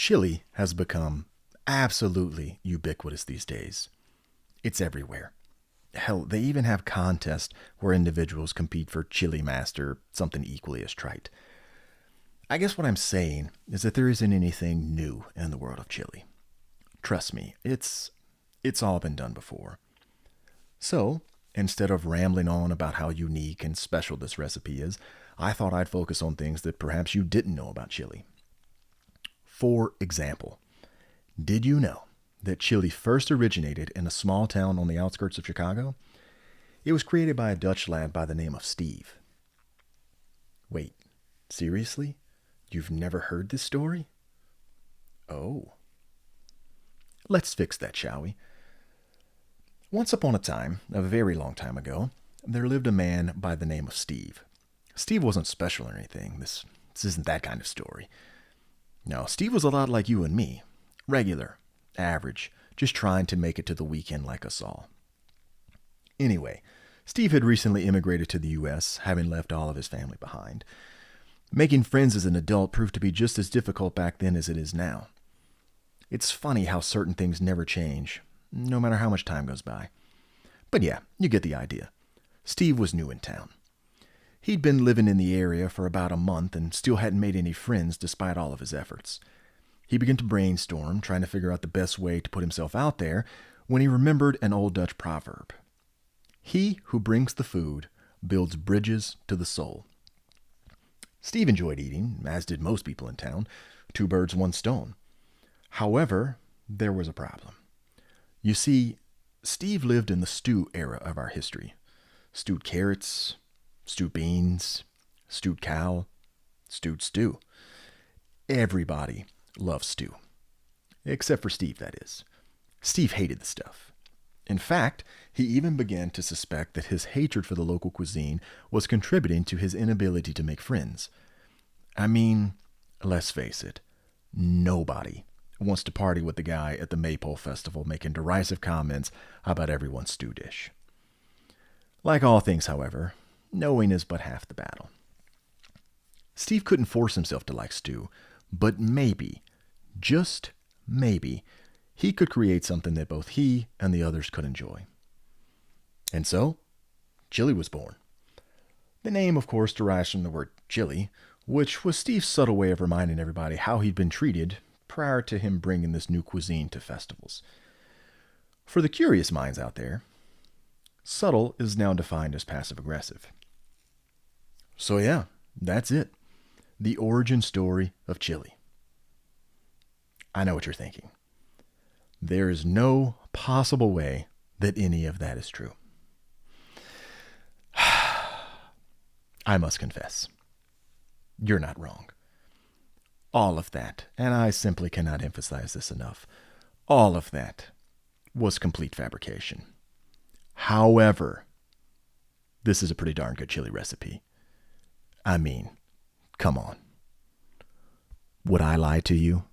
Chili has become absolutely ubiquitous these days. It's everywhere. Hell, they even have contests where individuals compete for Chili Master, something equally as trite. I guess what I'm saying is that there isn't anything new in the world of chili. Trust me, it's all been done before. So, instead of rambling on about how unique and special this recipe is, I thought I'd focus on things that perhaps you didn't know about chili. For example, did you know that chili first originated in a small town on the outskirts of Chicago? It was created by a Dutch lad by the name of Steve. Wait, seriously? You've never heard this story? Oh. Let's fix that, shall we? Once upon a time, a very long time ago, there lived a man by the name of Steve. Steve wasn't special or anything. This isn't that kind of story. No, Steve was a lot like you and me. Regular, average, just trying to make it to the weekend like us all. Anyway, Steve had recently immigrated to the U.S., having left all of his family behind. Making friends as an adult proved to be just as difficult back then as it is now. It's funny how certain things never change, no matter how much time goes by. But yeah, you get the idea. Steve was new in town. He'd been living in the area for about a month and still hadn't made any friends despite all of his efforts. He began to brainstorm, trying to figure out the best way to put himself out there, when he remembered an old Dutch proverb. He who brings the food builds bridges to the soul. Steve enjoyed eating, as did most people in town. Two birds, one stone. However, there was a problem. You see, Steve lived in the stew era of our history. Stewed carrots, stewed beans, stewed cow, stewed stew. Everybody loves stew. Except for Steve, that is. Steve hated the stuff. In fact, he even began to suspect that his hatred for the local cuisine was contributing to his inability to make friends. I mean, let's face it, nobody wants to party with the guy at the Maypole Festival making derisive comments about everyone's stew dish. Like all things, however, knowing is but half the battle. Steve couldn't force himself to like stew, but maybe, just maybe, he could create something that both he and the others could enjoy. And so, chili was born. The name, of course, derives from the word chili, which was Steve's subtle way of reminding everybody how he'd been treated prior to him bringing this new cuisine to festivals. For the curious minds out there, subtle is now defined as passive-aggressive. So yeah, that's it. The origin story of chili. I know what you're thinking. There is no possible way that any of that is true. I must confess, you're not wrong. All of that, and I simply cannot emphasize this enough, all of that was complete fabrication. However, this is a pretty darn good chili recipe. I mean, come on. Would I lie to you